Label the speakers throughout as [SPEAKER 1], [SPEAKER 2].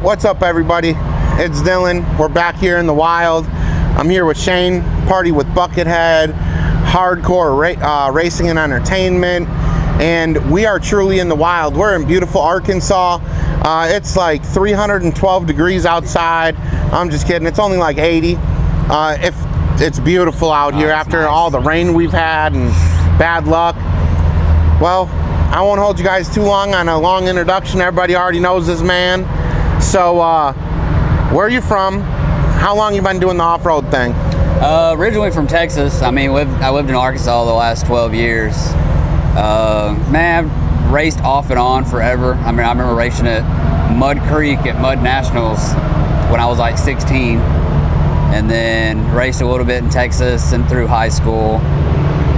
[SPEAKER 1] What's up, everybody? It's Dylan. We're back here in the wild. I'm here with Shane, Party with Buckethead, hardcore racing and entertainment, and we are truly in the wild. We're in beautiful Arkansas. It's like 312 degrees outside. I'm just kidding. It's only like 80. It's beautiful out here after all the rain we've had and bad luck. Well, I won't hold you guys too long on a long introduction. Everybody already knows this man. So, where are you from? How long you been doing the off-road thing?
[SPEAKER 2] Originally from Texas. I mean, I lived in Arkansas the last 12 years. Man, I've raced off and on forever. I mean, I remember racing at Mud Creek at Mud Nationals when I was like 16. And then raced a little bit in Texas and through high school.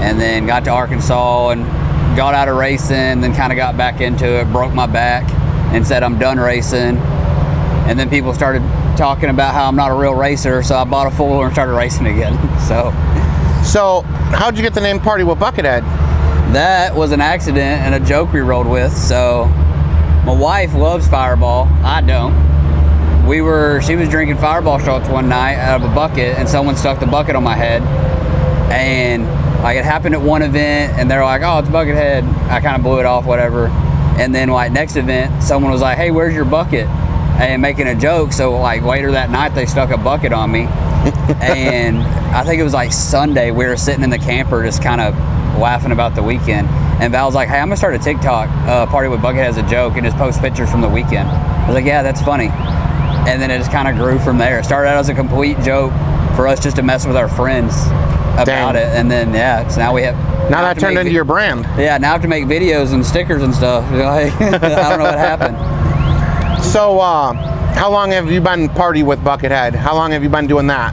[SPEAKER 2] And then got to Arkansas and got out of racing, then kind of got back into it, broke my back, and said I'm done racing. And then people started talking about how I'm not a real racer, so I bought a four-wheeler and started racing again. So
[SPEAKER 1] how'd you get the name Party with Buckethead?
[SPEAKER 2] That was an accident and a joke we rode with. So my wife loves Fireball. I don't. She was drinking Fireball shots one night out of a bucket, and someone stuck the bucket on my head. And like, it happened at one event, and they're like, "Oh, it's Buckethead." I kind of blew it off, whatever. And then like next event, someone was like, "Hey, where's your bucket?" And making a joke. So like later that night, they stuck a bucket on me. And I think it was like Sunday, we were sitting in the camper just kind of laughing about the weekend. And Val was like, "Hey, I'm gonna start a TikTok, Party with Buckethead as a joke, and just post pictures from the weekend." I was like, "Yeah, that's funny." And then it just kind of grew from there. It started out as a complete joke for us just to mess with our friends about it. And then, yeah, so now we have...
[SPEAKER 1] Now that turned into your brand.
[SPEAKER 2] Yeah, now I have to make videos and stickers and stuff. Like, I don't know what happened.
[SPEAKER 1] So, how long have you been Party with Buckethead? How long have you been doing that?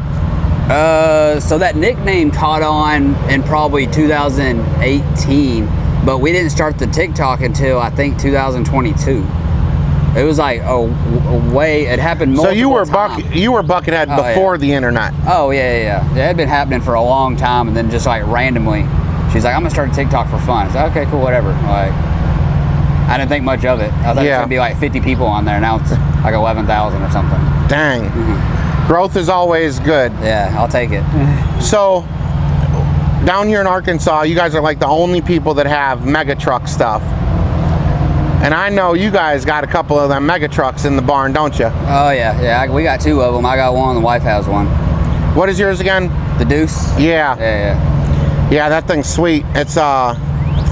[SPEAKER 2] So that nickname caught on in probably 2018, but we didn't start the TikTok until I think 2022. It was like it happened multiple
[SPEAKER 1] So you were
[SPEAKER 2] times.
[SPEAKER 1] you were Buckethead before the internet.
[SPEAKER 2] Oh yeah. It had been happening for a long time, and then just like randomly, she's like, "I'm gonna start a TikTok for fun." I said, "Okay, cool, whatever." Like, I didn't think much of it. I thought it was gonna be like 50 people on there. Now it's like 11,000 or something.
[SPEAKER 1] Dang. Mm-hmm. Growth is always good.
[SPEAKER 2] Yeah, I'll take it.
[SPEAKER 1] So, down here in Arkansas, you guys are like the only people that have mega truck stuff. And I know you guys got a couple of them mega trucks in the barn, don't you?
[SPEAKER 2] Oh yeah. We got two of them. I got one, the wife has one.
[SPEAKER 1] What is yours again?
[SPEAKER 2] The Deuce.
[SPEAKER 1] Yeah.
[SPEAKER 2] Yeah,
[SPEAKER 1] that thing's sweet. It's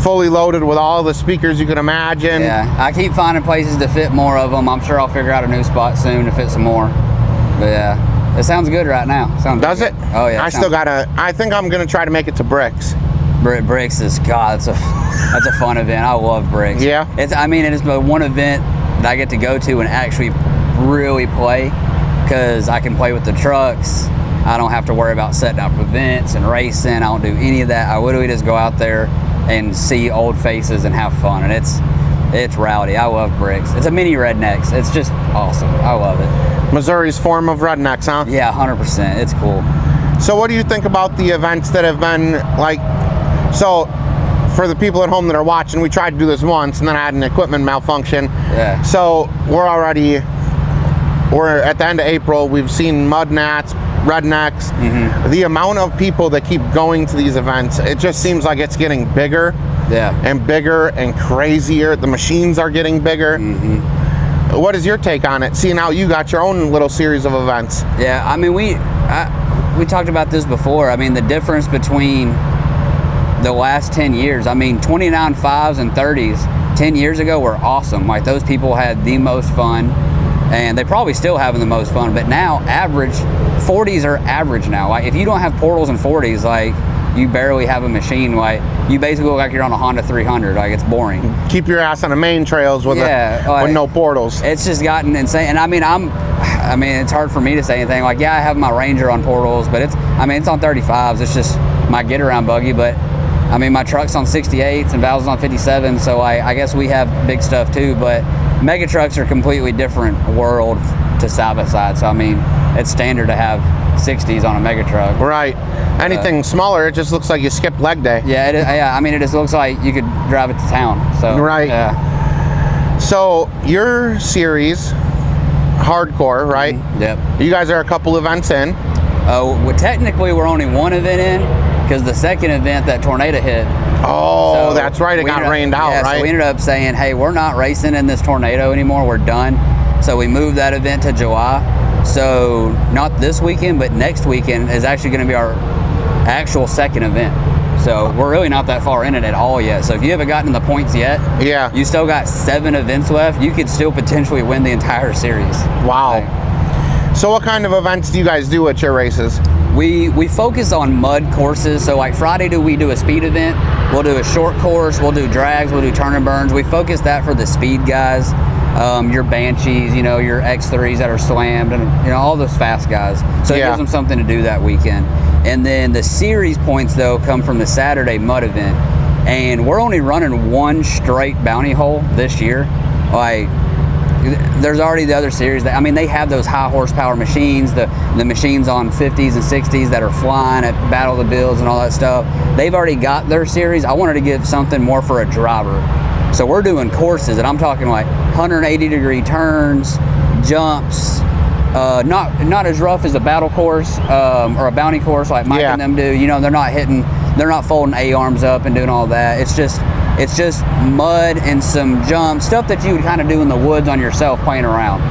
[SPEAKER 1] fully loaded with all the speakers you can imagine.
[SPEAKER 2] Yeah, I keep finding places to fit more of them. I'm sure I'll figure out a new spot soon to fit some more. But yeah, it sounds good right now.
[SPEAKER 1] Does it?
[SPEAKER 2] Oh yeah.
[SPEAKER 1] I think I'm gonna try to make it to Bricks.
[SPEAKER 2] Bricks is, God, that's a fun event. I love Bricks.
[SPEAKER 1] Yeah.
[SPEAKER 2] It's the one event that I get to go to and actually really play, because I can play with the trucks. I don't have to worry about setting up events and racing. I don't do any of that. I literally just go out there and see old faces and have fun, and it's rowdy. I love Bricks. It's a mini Rednecks. It's just awesome. I love it.
[SPEAKER 1] Missouri's form of Rednecks, huh?
[SPEAKER 2] Yeah, 100%. It's cool.
[SPEAKER 1] So what do you think about the events that have been like? So, for the people at home that are watching, we tried to do this once, and then I had an equipment malfunction.
[SPEAKER 2] Yeah.
[SPEAKER 1] So we're at the end of April. We've seen Mud Nats, Rednecks. Mm-hmm. The amount of people that keep going to these events, it just seems like it's getting bigger.
[SPEAKER 2] Yeah.
[SPEAKER 1] And bigger and crazier. The machines are getting bigger. Mm-hmm. What is your take on it? Seeing how you got your own little series of events.
[SPEAKER 2] Yeah, I mean, we talked about this before. I mean, the difference between the last 10 years, I mean, 29 5s and 30s 10 years ago were awesome. Like, those people had the most fun, and they probably still having the most fun. But now, 40s are average now. Like, if you don't have portals in 40s, like, you barely have a machine. Like, you basically look like you're on a Honda 300. Like, it's boring.
[SPEAKER 1] Keep your ass on the main trails with with no portals.
[SPEAKER 2] It's just gotten insane. And I mean, it's hard for me to say anything. Like, yeah, I have my Ranger on portals, but it's on 35s. It's just my get around buggy. But I mean, my truck's on 68s and Val's on 57, so I guess we have big stuff too, but mega trucks are a completely different world to side by side. So I mean, it's standard to have 60s on a mega truck.
[SPEAKER 1] Right. Anything smaller, it just looks like you skipped leg day.
[SPEAKER 2] Yeah, I mean, it just looks like you could drive it to town. So
[SPEAKER 1] right.
[SPEAKER 2] Yeah.
[SPEAKER 1] So your series hardcore, right?
[SPEAKER 2] Yep.
[SPEAKER 1] You guys are a couple events in.
[SPEAKER 2] Well, technically, we're only one event in because the second event, that tornado hit.
[SPEAKER 1] Oh,
[SPEAKER 2] So
[SPEAKER 1] that's right. It
[SPEAKER 2] we
[SPEAKER 1] got
[SPEAKER 2] ended up-
[SPEAKER 1] rained out,
[SPEAKER 2] yeah,
[SPEAKER 1] right?
[SPEAKER 2] So we ended up saying, hey, we're not racing in this tornado anymore. We're done. So we moved that event to July. So not this weekend, but next weekend is actually going to be our actual second event. So we're really not that far in it at all yet. So if you haven't gotten the points yet,
[SPEAKER 1] Yeah.
[SPEAKER 2] you still got 7 events left. You could still potentially win the entire series.
[SPEAKER 1] Wow.
[SPEAKER 2] Like,
[SPEAKER 1] So what kind of events do you guys do at your races?
[SPEAKER 2] we focus on mud courses. So like Friday, we do a speed event. We'll do a short course. We'll do drags. We'll do turn and burns. We focus that for the speed guys. Your Banshees, your X3s that are slammed, and all those fast guys. So it
[SPEAKER 1] Yeah.
[SPEAKER 2] gives them something to do that weekend. And then the series points though come from the Saturday mud event, and we're only running one straight bounty hole this year. Like, there's already the other series that, they have those high horsepower machines, the machines on 50s and 60s that are flying at Battle of the Builds and all that stuff. They've already got their series. I wanted to give something more for a driver. So we're doing courses, and I'm talking like 180-degree turns, jumps, not as rough as a battle course or a bounty course like Mike
[SPEAKER 1] Yeah.
[SPEAKER 2] and them do. They're not folding A-arms up and doing all that. It's just mud and some jumps, stuff that you would kind of do in the woods on yourself playing around.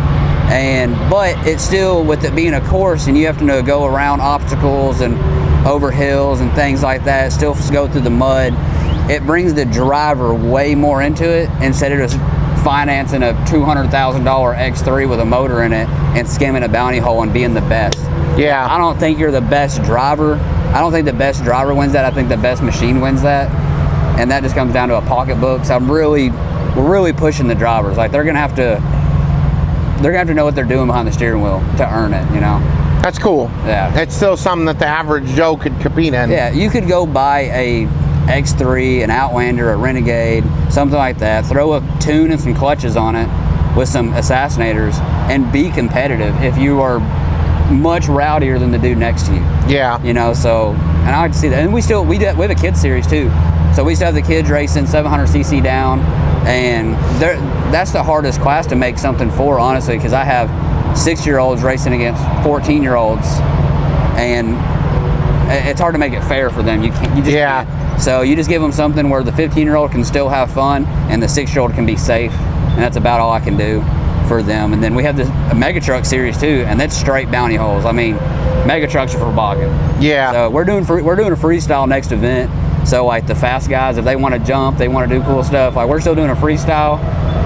[SPEAKER 2] But it's still, with it being a course and you have to go around obstacles and over hills and things like that, still go through the mud. It brings the driver way more into it instead of just financing a $200,000 X3 with a motor in it and skimming a bounty hole and being the best.
[SPEAKER 1] Yeah.
[SPEAKER 2] I don't think you're the best driver. I don't think the best driver wins that. I think the best machine wins that. And that just comes down to a pocketbook. So we're really pushing the drivers. Like, they're gonna have to know what they're doing behind the steering wheel to earn it,
[SPEAKER 1] That's cool.
[SPEAKER 2] Yeah.
[SPEAKER 1] It's still something that the average Joe could compete in.
[SPEAKER 2] Yeah, you could go buy a X3, an Outlander, a Renegade, something like that, throw a tune and some clutches on it with some Assassinators and be competitive if you are much rowdier than the dude next to you.
[SPEAKER 1] Yeah.
[SPEAKER 2] So, and I like to see that. And we have a kids series too. So we still have the kids racing 700cc down, and that's the hardest class to make something for, honestly, because I have 6-year-olds racing against 14-year-olds, and it's hard to make it fair for them. You just
[SPEAKER 1] Yeah.
[SPEAKER 2] can't. So you just give them something where the 15-year-old can still have fun and the 6-year-old can be safe, and that's about all I can do for them. And then we have a Mega Truck series too, and that's straight bounty holes. Mega Trucks are for bogging.
[SPEAKER 1] Yeah.
[SPEAKER 2] So we're doing a freestyle next event. So like the fast guys, if they want to jump, they want to do cool stuff, like we're still doing a freestyle,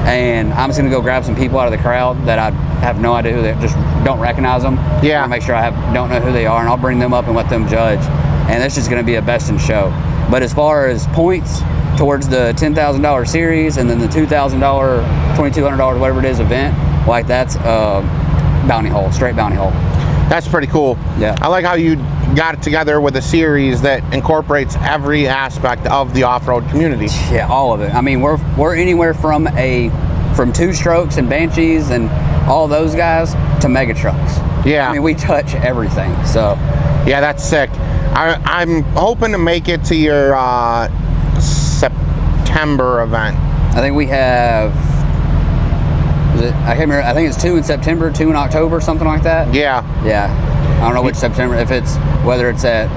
[SPEAKER 2] and I'm just gonna go grab some people out of the crowd that I have no idea who they just don't recognize them.
[SPEAKER 1] Yeah.
[SPEAKER 2] Make sure I don't know who they are, and I'll bring them up and let them judge. And it's just gonna be a best in show. But as far as points towards the $10,000 series and then the $2,000, $2,200, whatever it is event, like that's bounty hole, straight bounty hole.
[SPEAKER 1] That's pretty cool.
[SPEAKER 2] Yeah.
[SPEAKER 1] I like how you got it together with a series that incorporates every aspect of the off-road community.
[SPEAKER 2] Yeah, all of it. We're anywhere from 2-strokes and Banshees and all those guys to Mega Trucks.
[SPEAKER 1] Yeah.
[SPEAKER 2] We touch everything. So
[SPEAKER 1] Yeah, that's sick. I'm hoping to make it to your September event.
[SPEAKER 2] I think we have. I can't remember. I think it's 2 in September, 2 in October, something like that.
[SPEAKER 1] Yeah.
[SPEAKER 2] Yeah. I don't know which September. Whether it's at.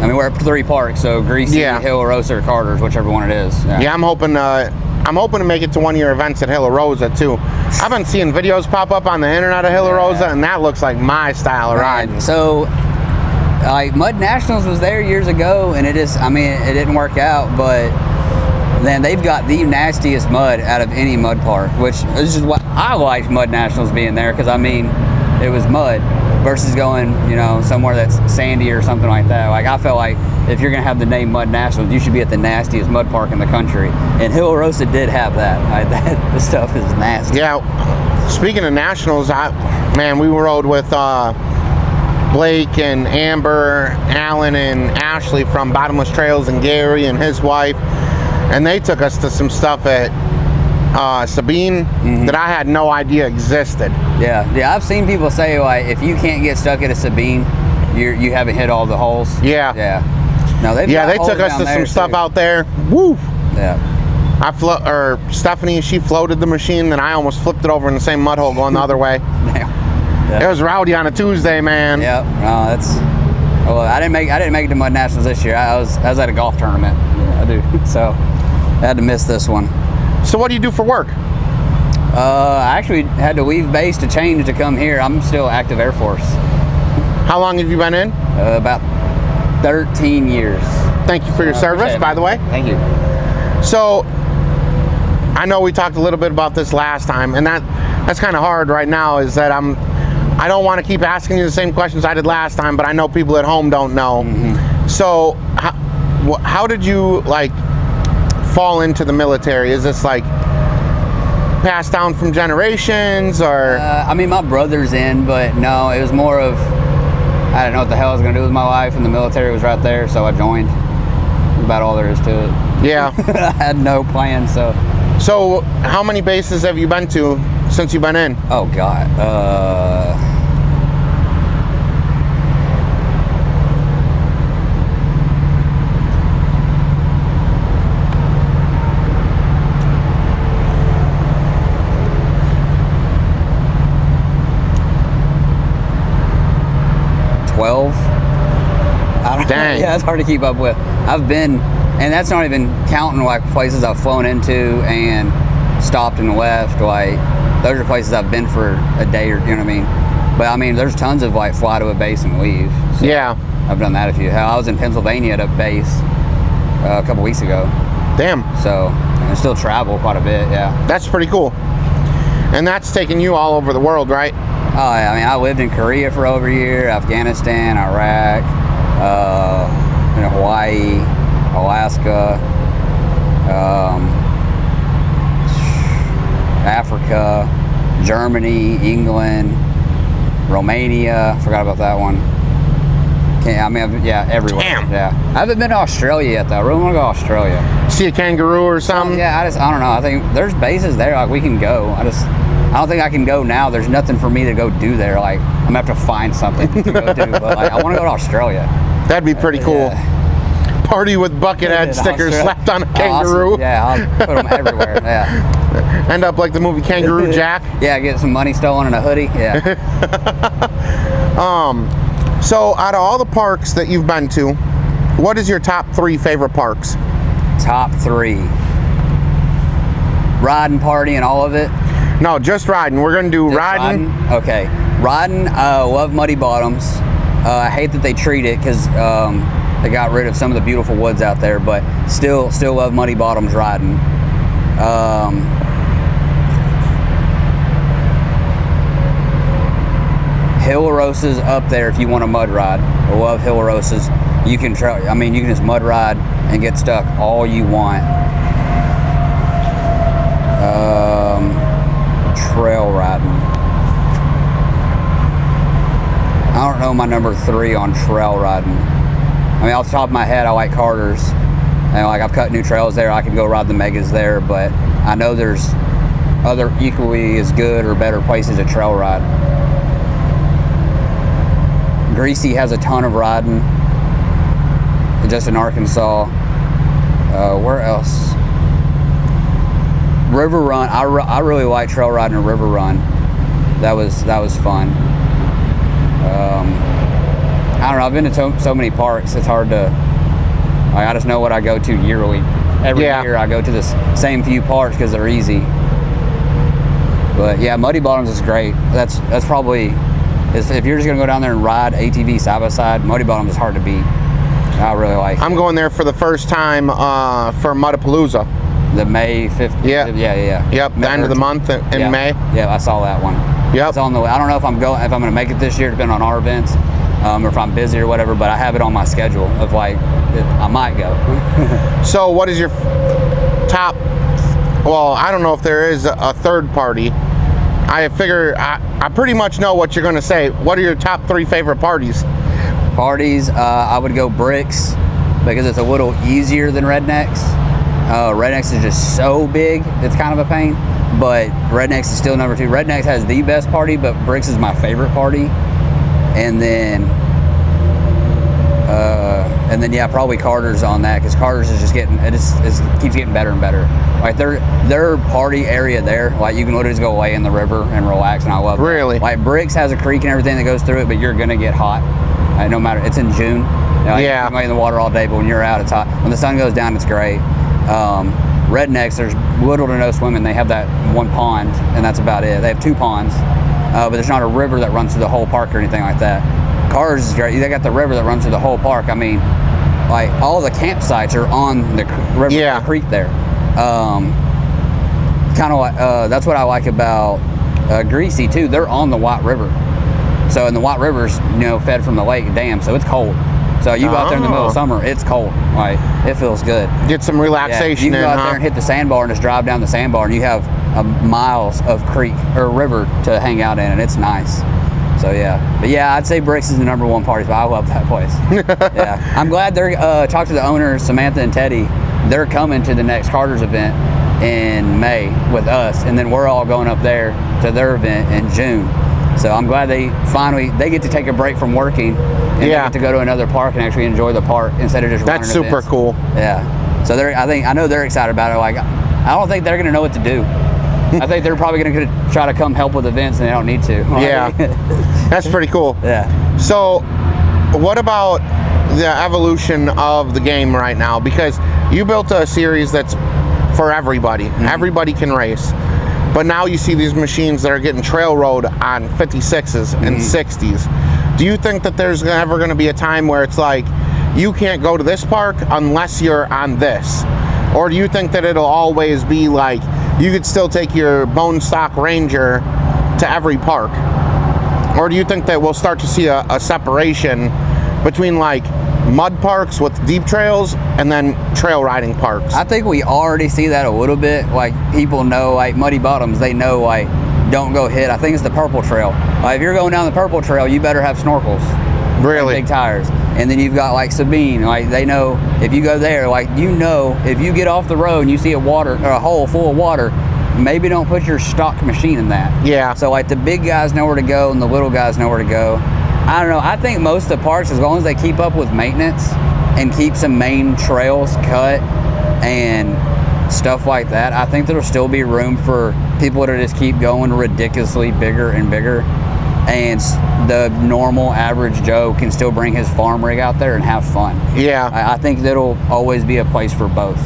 [SPEAKER 2] We're at 3 parks, so Greasy,
[SPEAKER 1] Yeah.
[SPEAKER 2] Hill, Rosa, or Carter's, whichever one it is.
[SPEAKER 1] Yeah, I'm hoping to make it to one of your events at Hill Rosa too. I've been seeing videos pop up on the internet of Hill Rosa, and that looks like my style of riding.
[SPEAKER 2] So, like Mud Nationals was there years ago, and it didn't work out, but then they've got the nastiest mud out of any mud park, which is just what I liked Mud Nationals being there, because it was mud versus going, somewhere that's sandy or something like that. Like, I felt like if you're gonna have the name Mud Nationals, you should be at the nastiest mud park in the country. And Hill Rosa did have that. This stuff is nasty.
[SPEAKER 1] Yeah. Speaking of nationals, we rode with Blake and Amber, Alan and Ashley from Bottomless Trails, and Gary and his wife, and they took us to some stuff at Sabine that I had no idea existed.
[SPEAKER 2] Yeah. I've seen people say, like, if you can't get stuck at a Sabine, you haven't hit all the holes.
[SPEAKER 1] Yeah.
[SPEAKER 2] Yeah. No,
[SPEAKER 1] They took us to some stuff out there. Woo!
[SPEAKER 2] Yeah.
[SPEAKER 1] or Stephanie, she floated the machine, then I almost flipped it over in the same mud hole going the other way.
[SPEAKER 2] Damn.
[SPEAKER 1] It was rowdy on a Tuesday, man.
[SPEAKER 2] Yep. No, that's. Well, I didn't make it to Mud Nationals this year. I was at a golf tournament. I do. So I had to miss this one.
[SPEAKER 1] So what do you do for work?
[SPEAKER 2] I actually had to leave base to change to come here. I'm still active Air Force.
[SPEAKER 1] How long have you been in?
[SPEAKER 2] About 13 years.
[SPEAKER 1] Thank you for your service,
[SPEAKER 2] appreciate it,
[SPEAKER 1] by the way.
[SPEAKER 2] Thank you.
[SPEAKER 1] So I know we talked a little bit about this last time, and that's kind of hard right now, is that I don't want to keep asking you the same questions I did last time, but I know people at home don't know.
[SPEAKER 2] Mm-hmm.
[SPEAKER 1] So how did you like fall into the military? Is this like passed down from generations, or?
[SPEAKER 2] I mean, my brother's in, but no, it was more of, I didn't know what the hell I was going to do with my life, and the military was right there, so I joined. That's about all there is to it.
[SPEAKER 1] Yeah.
[SPEAKER 2] I had no plan, so.
[SPEAKER 1] So how many bases have you been to since you've been in?
[SPEAKER 2] Oh, God. 12. I don't know.
[SPEAKER 1] Dang.
[SPEAKER 2] Yeah, it's hard to keep up with. I've been, and that's not even counting like places I've flown into and stopped and left. Like, those are places I've been for a day, or you know what I mean. But I mean, there's tons of like fly to a base and leave. So
[SPEAKER 1] Yeah.
[SPEAKER 2] I've done that a few. Hell, I was in Pennsylvania at a base a couple weeks ago.
[SPEAKER 1] Damn.
[SPEAKER 2] So I still travel quite a bit. Yeah.
[SPEAKER 1] That's pretty cool. And that's taking you all over the world, right?
[SPEAKER 2] Oh, yeah, I mean, I lived in Korea for over a year, Afghanistan, Iraq, in Hawaii, Alaska, Africa, Germany, England, Romania. Forgot about that one. Everywhere.
[SPEAKER 1] Damn.
[SPEAKER 2] Yeah, I haven't been to Australia yet, though. I really want to go to Australia.
[SPEAKER 1] See a kangaroo or something?
[SPEAKER 2] Yeah, I don't know. I think there's bases there. Like, we can go. I don't think I can go now. There's nothing for me to go do there. Like, I'm gonna have to find something to go do. But like, I want to go to Australia.
[SPEAKER 1] That'd be pretty cool.
[SPEAKER 2] Yeah.
[SPEAKER 1] Party with Buckethead stickers slapped on a kangaroo.
[SPEAKER 2] Awesome. Yeah, I'll put them everywhere. Yeah.
[SPEAKER 1] End up like the movie Kangaroo Jack.
[SPEAKER 2] Yeah, get some money stolen in a hoodie. Yeah.
[SPEAKER 1] So out of all the parks that you've been to, what is your top 3 favorite parks?
[SPEAKER 2] Top 3. Riding, party, and all of it.
[SPEAKER 1] No, just riding. We're gonna do
[SPEAKER 2] Just
[SPEAKER 1] riding.
[SPEAKER 2] Okay. Riding, love Muddy Bottoms. I hate that they treat it because they got rid of some of the beautiful woods out there, but still love Muddy Bottoms riding. Hill Roses up there if you want a mud ride. I love Hill Roses. You can you can just mud ride and get stuck all you want. Trail riding. I don't know my number 3 on trail riding. I mean, off the top of my head, I like Carter's. And like, I've cut new trails there. I can go ride the Megas there, but I know there's other equally as good or better places to trail ride. Greasy has a ton of riding, just in Arkansas. Where else? River Run. I really like trail riding a River Run. That was fun. I don't know. I've been to so many parks. It's hard to. I just know what I go to yearly. Every year I go to the same few parks because they're easy. But yeah, Muddy Bottoms is great. That's probably, if you're just gonna go down there and ride ATV side by side, Muddy Bottoms is hard to beat. I really like it.
[SPEAKER 1] I'm going there for the first time for Mudapalooza.
[SPEAKER 2] The May 5th.
[SPEAKER 1] Yeah. Yep, the end of the month in May.
[SPEAKER 2] Yeah, I saw that one.
[SPEAKER 1] Yep.
[SPEAKER 2] It's on the way. I don't know if I'm gonna make it this year, depending on our events, or if I'm busy or whatever. But I have it on my schedule of like, I might go.
[SPEAKER 1] So, what is your top? Well, I don't know if there is a third party. I figure I pretty much know what you're gonna say. What are your top 3 favorite parties?
[SPEAKER 2] Parties, I would go Bricks because it's a little easier than Rednecks. Rednecks is just so big, it's kind of a pain. But Rednecks is still number 2. Rednecks has the best party, but Bricks is my favorite party. And then And then yeah, probably Carter's on that because Carter's is just getting it keeps getting better and better. Like their party area there, like you can literally just go away in the river and relax, and I love
[SPEAKER 1] Really?
[SPEAKER 2] that. Like Bricks has a creek and everything that goes through it, but you're gonna get hot. No matter, it's in June. You
[SPEAKER 1] Yeah.
[SPEAKER 2] can be in the water all day, but when you're out, it's hot. When the sun goes down, it's great. Rednecks, there's little to no swimming. They have that one pond, and that's about it. They have 2 ponds, but there's not a river that runs through the whole park or anything like that. Carter's is great. They got the river that runs through the whole park. I mean, like all the campsites are on the river,
[SPEAKER 1] Yeah.
[SPEAKER 2] the creek there. Kind of like that's what I like about Greasy too. They're on the White River, so and the White River's fed from the lake dam, so it's cold. So you go out there in the middle of summer, it's cold. Like it feels good.
[SPEAKER 1] Get some
[SPEAKER 2] Yeah,
[SPEAKER 1] relaxation
[SPEAKER 2] you can
[SPEAKER 1] in,
[SPEAKER 2] go out
[SPEAKER 1] huh?
[SPEAKER 2] there and hit the sandbar and just drive down the sandbar, and you have miles of creek or river to hang out in, and it's nice. So yeah, but yeah, I'd say Bricks is the #1 party spot. I love that place. Yeah, I'm glad they're talked to the owners, Samantha and Teddy. They're coming to the next Carter's event in May with us, and then we're all going up there to their event in June. So I'm glad they get to take a break from working and they get to go to another park and actually enjoy the park instead of just running
[SPEAKER 1] That's super
[SPEAKER 2] events.
[SPEAKER 1] cool.
[SPEAKER 2] Yeah. So I know they're excited about it. Like I don't think they're gonna know what to do. I think they're probably gonna try to come help with events and they don't need to.
[SPEAKER 1] Yeah. That's pretty cool.
[SPEAKER 2] Yeah.
[SPEAKER 1] So, what about the evolution of the game right now? Because you built a series that's for everybody.
[SPEAKER 2] Mm-hmm.
[SPEAKER 1] Everybody can race. But now you see these machines that are getting trail road on 56s and
[SPEAKER 2] Mm-hmm.
[SPEAKER 1] 60s. Do you think that there's ever going to be a time where it's like, you can't go to this park unless you're on this? Or do you think that it'll always be like, you could still take your bone stock Ranger to every park? Or do you think that we'll start to see a separation between like mud parks with deep trails and then trail riding parks?
[SPEAKER 2] I think we already see that a little bit. Like people know, like Muddy Bottoms, they know like don't go hit. I think it's the Purple Trail. Like if you're going down the Purple Trail, you better have snorkels.
[SPEAKER 1] Really?
[SPEAKER 2] Big tires. And then you've got like Sabine, like they know if you go there, like if you get off the road and you see a hole full of water, maybe don't put your stock machine in that.
[SPEAKER 1] Yeah.
[SPEAKER 2] So like the big guys know where to go and the little guys know where to go. I don't know. I think most of the parks, as long as they keep up with maintenance and keep some main trails cut and stuff like that, I think there'll still be room for people to just keep going ridiculously bigger and bigger. And the normal average Joe can still bring his farm rig out there and have fun.
[SPEAKER 1] Yeah.
[SPEAKER 2] I think that'll always be a place for both.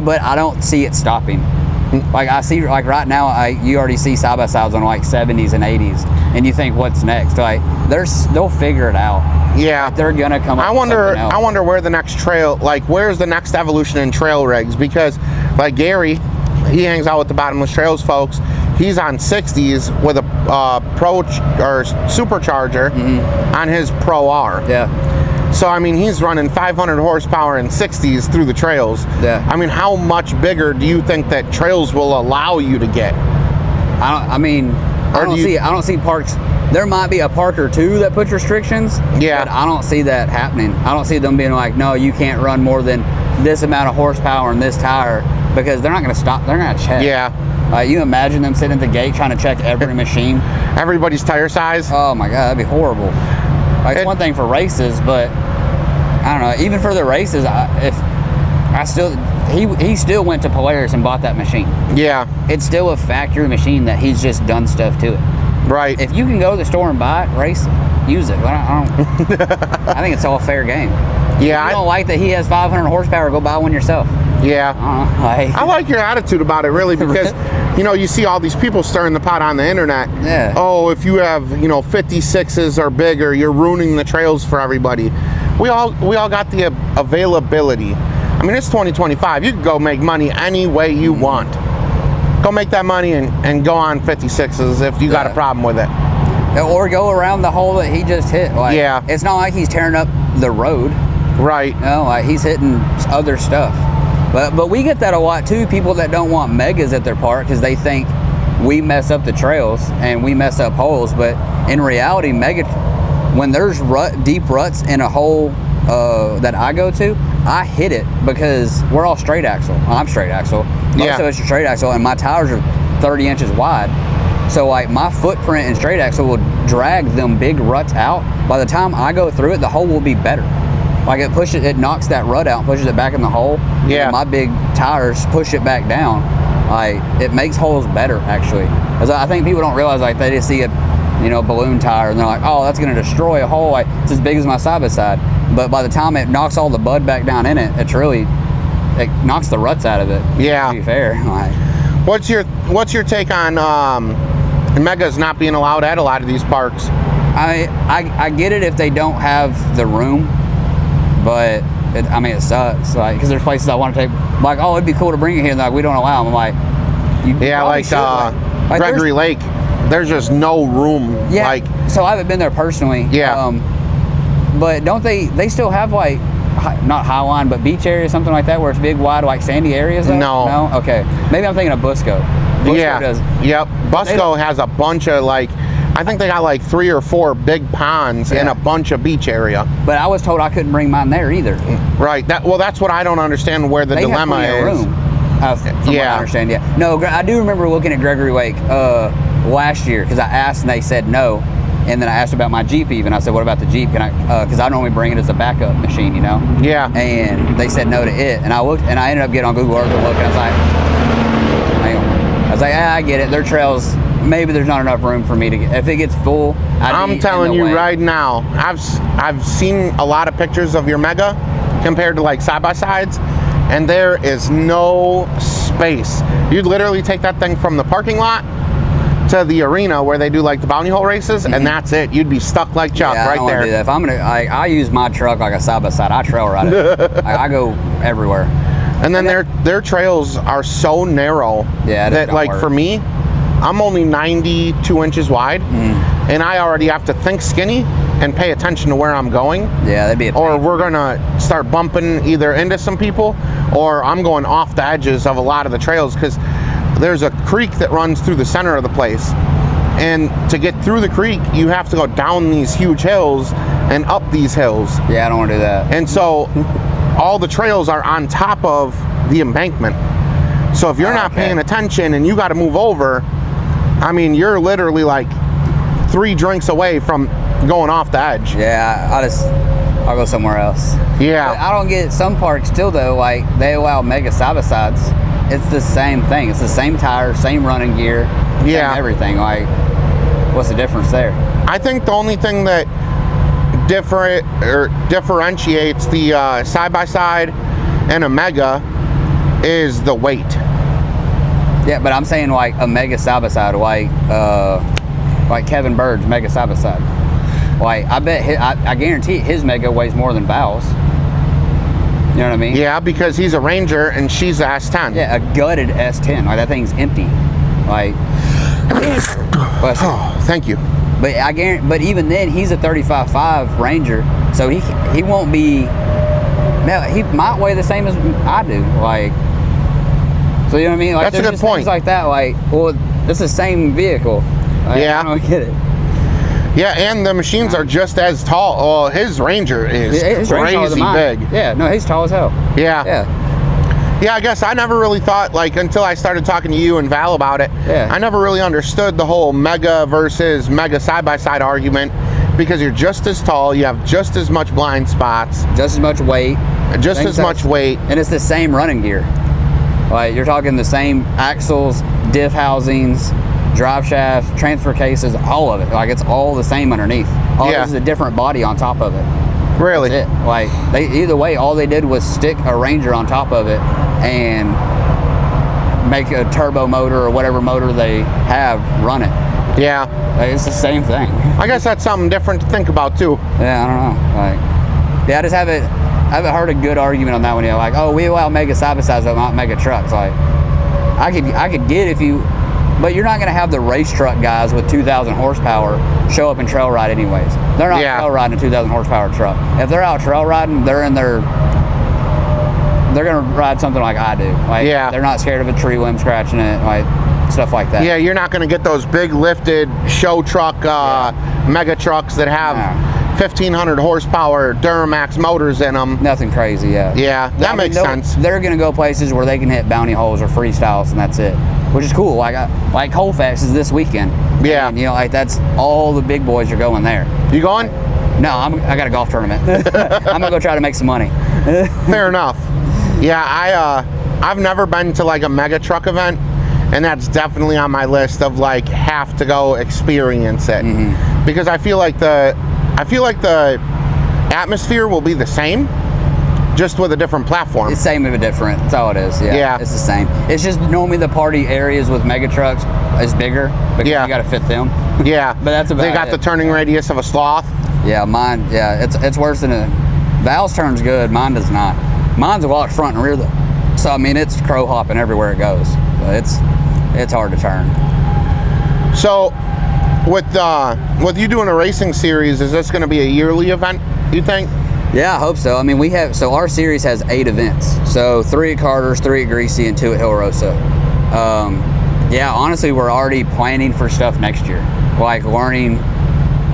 [SPEAKER 2] But I don't see it stopping. Like I see, like right now, you already see side by sides on like 70s and 80s, and you think, what's next? Like they'll figure it out.
[SPEAKER 1] Yeah.
[SPEAKER 2] They're gonna come up.
[SPEAKER 1] I
[SPEAKER 2] with
[SPEAKER 1] wonder.
[SPEAKER 2] something else.
[SPEAKER 1] I wonder where the next trail, like where's the next evolution in trail rigs? Because like Gary, he hangs out with the Bottomless Trails folks. He's on 60s with a Pro or supercharger on his Pro R.
[SPEAKER 2] Yeah.
[SPEAKER 1] So I mean, he's running 500 horsepower in 60s through the trails.
[SPEAKER 2] Yeah.
[SPEAKER 1] I mean, how much bigger do you think that trails will allow you to get?
[SPEAKER 2] I don't see parks. There might be a park or two that puts restrictions.
[SPEAKER 1] Yeah.
[SPEAKER 2] But I don't see that happening. I don't see them being like, no, you can't run more than this amount of horsepower in this tire, because they're not going to stop. They're going to check.
[SPEAKER 1] Yeah.
[SPEAKER 2] You imagine them sitting at the gate trying to check every machine.
[SPEAKER 1] Everybody's tire size.
[SPEAKER 2] Oh my God, that'd be horrible. Like it's one thing for races, but I don't know. Even for the races, he still went to Polaris and bought that machine.
[SPEAKER 1] Yeah.
[SPEAKER 2] It's still a factory machine that he's just done stuff to it.
[SPEAKER 1] Right.
[SPEAKER 2] If you can go to the store and buy it, race it, use it. I think it's all fair game.
[SPEAKER 1] Yeah.
[SPEAKER 2] If you don't like that he has 500 horsepower, go buy one yourself.
[SPEAKER 1] Yeah.
[SPEAKER 2] I
[SPEAKER 1] like your attitude about it, really, because you see all these people stirring the pot on the internet.
[SPEAKER 2] Yeah.
[SPEAKER 1] Oh, if you have 56s or bigger, you're ruining the trails for everybody. We all got the availability. I mean, it's 2025. You can go make money any way you want. Go make that money and go on 56s if you got a problem with it.
[SPEAKER 2] Or go around the hole that he just hit. Like,
[SPEAKER 1] Yeah.
[SPEAKER 2] It's not like he's tearing up the road.
[SPEAKER 1] Right.
[SPEAKER 2] No, like he's hitting other stuff. But we get that a lot too. People that don't want megas at their park because they think we mess up the trails and we mess up holes. But in reality, when there's deep ruts in a hole that I go to, I hit it because we're all straight axle. I'm straight axle. Most of us are straight axle, and my tires are 30 inches wide. So like my footprint in straight axle will drag them big ruts out. By the time I go through it, the hole will be better. Like it knocks that rut out and pushes it back in the hole.
[SPEAKER 1] Yeah.
[SPEAKER 2] And my big tires push it back down. Like, it makes holes better, actually. Because I think people don't realize, like, they just see a balloon tire and they're like, oh, that's going to destroy a hole. Like, it's as big as my side-by-side. But by the time it knocks all the bud back down in it, it knocks the ruts out of it.
[SPEAKER 1] Yeah.
[SPEAKER 2] To be fair. Like,
[SPEAKER 1] What's your take on Megas not being allowed at a lot of these parks?
[SPEAKER 2] I get it if they don't have the room, but it sucks. Like, because there's places I want to take, like, oh, it'd be cool to bring it here, and like, we don't allow them. I'm like,
[SPEAKER 1] like Gregory Lake, there's just no room.
[SPEAKER 2] Yeah.
[SPEAKER 1] Like,
[SPEAKER 2] so I haven't been there personally.
[SPEAKER 1] Yeah.
[SPEAKER 2] But don't they still have, like, not Highline, but beach area, something like that, where it's big, wide, like sandy areas? Though?
[SPEAKER 1] No.
[SPEAKER 2] No? Okay. Maybe I'm thinking of Busco. Busco does.
[SPEAKER 1] Yep. Busco has a bunch of, like, I think they got like 3 or 4 big ponds and a bunch of beach area.
[SPEAKER 2] But I was told I couldn't bring mine there either.
[SPEAKER 1] Right. That's what I don't understand where the dilemma is.
[SPEAKER 2] Room, from what I understand, yeah. No, I do remember looking at Gregory Lake last year because I asked and they said no. And then I asked about my Jeep even. I said, what about the Jeep? Can I? Because I normally bring it as a backup machine,
[SPEAKER 1] Yeah.
[SPEAKER 2] And they said no to it. And I looked, and I ended up getting on Google Earth and looking. I was like, I get it. Their trails, maybe there's not enough room for me to get. If it gets full,
[SPEAKER 1] I'm telling you right now, I've seen a lot of pictures of your Mega compared to like side-by-sides, and there is no space. You'd literally take that thing from the parking lot to the arena where they do like the bounty hole races, and that's it. You'd be stuck like Chuck right there.
[SPEAKER 2] Do that. If I'm gonna, I use my truck like a side-by-side. I trail ride it. I go everywhere.
[SPEAKER 1] And then their trails are so narrow that, like, for me, I'm only 92 inches wide, and I already have to think skinny and pay attention to where I'm going.
[SPEAKER 2] Yeah, that'd be a pain.
[SPEAKER 1] Or we're gonna start bumping either into some people, or I'm going off the edges of a lot of the trails because there's a creek that runs through the center of the place. And to get through the creek, you have to go down these huge hills and up these hills.
[SPEAKER 2] Yeah, I don't want to do that.
[SPEAKER 1] And so all the trails are on top of the embankment. So if you're not paying attention and you got to move over, I mean, you're literally like 3 drinks away from going off the edge.
[SPEAKER 2] Yeah, I'll go somewhere else.
[SPEAKER 1] Yeah.
[SPEAKER 2] But I don't get some parks still though, like they allow Mega side-by-sides. It's the same thing. It's the same tire, same running gear, same everything. Like, what's the difference there?
[SPEAKER 1] I think the only thing that differentiates the side-by-side and a Mega is the weight.
[SPEAKER 2] Yeah, but I'm saying like a Mega side-by-side, like Kevin Bird's Mega side-by-side. Like, I bet I guarantee his Mega weighs more than Val's. You know what I mean?
[SPEAKER 1] Yeah, because he's a Ranger and she's a S10.
[SPEAKER 2] Yeah, a gutted S10. Like, that thing's empty. Like,
[SPEAKER 1] oh, thank you.
[SPEAKER 2] But I guarantee. But even then, he's a 35.5 Ranger, so he won't be. Now he might weigh the same as I do. Like, so you know what I mean? Like,
[SPEAKER 1] that's a good point.
[SPEAKER 2] Things like that. Like, well, it's the same vehicle. Like,
[SPEAKER 1] yeah,
[SPEAKER 2] I don't get it.
[SPEAKER 1] Yeah, and the machines are just as tall. Oh, his Ranger is crazy big.
[SPEAKER 2] Yeah, no, he's tall as hell.
[SPEAKER 1] Yeah.
[SPEAKER 2] Yeah.
[SPEAKER 1] Yeah, I guess I never really thought, like, until I started talking to you and Val about it, I never really understood the whole Mega versus Mega side-by-side argument, because you're just as tall, you have just as much blind spots.
[SPEAKER 2] Just as much weight.
[SPEAKER 1] Just as much weight.
[SPEAKER 2] And it's the same running gear. Like, you're talking the same axles, diff housings, drive shafts, transfer cases, all of it. Like, it's all the same underneath. All this is a different body on top of it.
[SPEAKER 1] Really?
[SPEAKER 2] That's it. Like, either way, all they did was stick a Ranger on top of it and make a turbo motor or whatever motor they have run it.
[SPEAKER 1] Yeah.
[SPEAKER 2] Like, it's the same thing.
[SPEAKER 1] I guess that's something different to think about too.
[SPEAKER 2] Yeah, I don't know. Like, yeah, I haven't heard a good argument on that one yet. Like, oh, we allow Mega side-by-sides, but not Mega trucks. Like, I could get if you. But you're not going to have the race truck guys with 2,000 horsepower show up and trail ride anyways. They're not trail riding a 2,000 horsepower truck. If they're out trail riding, they're going to ride something like I do. Like, they're not scared of a tree limb scratching it, like stuff like that.
[SPEAKER 1] Yeah, you're not going to get those big lifted show truck Mega trucks that have 1,500 horsepower Duramax motors in them.
[SPEAKER 2] Nothing crazy,
[SPEAKER 1] Yeah, that makes sense.
[SPEAKER 2] They're going to go places where they can hit bounty holes or freestyles, and that's it. Which is cool. Like Colfax is this weekend.
[SPEAKER 1] Yeah.
[SPEAKER 2] And, you know, like, that's all the big boys are going there.
[SPEAKER 1] You going?
[SPEAKER 2] No, I got a golf tournament. I'm gonna go try to make some money.
[SPEAKER 1] Fair enough. Yeah, I've never been to like a mega truck event, and that's definitely on my list of like have to go experience it, because I feel like the atmosphere will be the same, just with a different platform.
[SPEAKER 2] It's same but different. That's all it is.
[SPEAKER 1] Yeah.
[SPEAKER 2] It's the same. It's just normally the party areas with mega trucks is bigger because
[SPEAKER 1] Yeah.
[SPEAKER 2] you got to fit them.
[SPEAKER 1] Yeah,
[SPEAKER 2] But that's about
[SPEAKER 1] they got
[SPEAKER 2] it.
[SPEAKER 1] the turning radius of a sloth.
[SPEAKER 2] Yeah, mine. Yeah, it's worse than a Val's turns good. Mine does not. Mine's a lot front and rear though. So I mean, it's crow hopping everywhere it goes. So it's hard to turn.
[SPEAKER 1] So, with you doing a racing series, is this going to be a yearly event, you think?
[SPEAKER 2] Yeah, I hope so. I mean, our series has 8 events. So 3 at Carter's, 3 at Greasy, and 2 at Hill Rosa. Yeah, honestly, we're already planning for stuff next year. Like learning,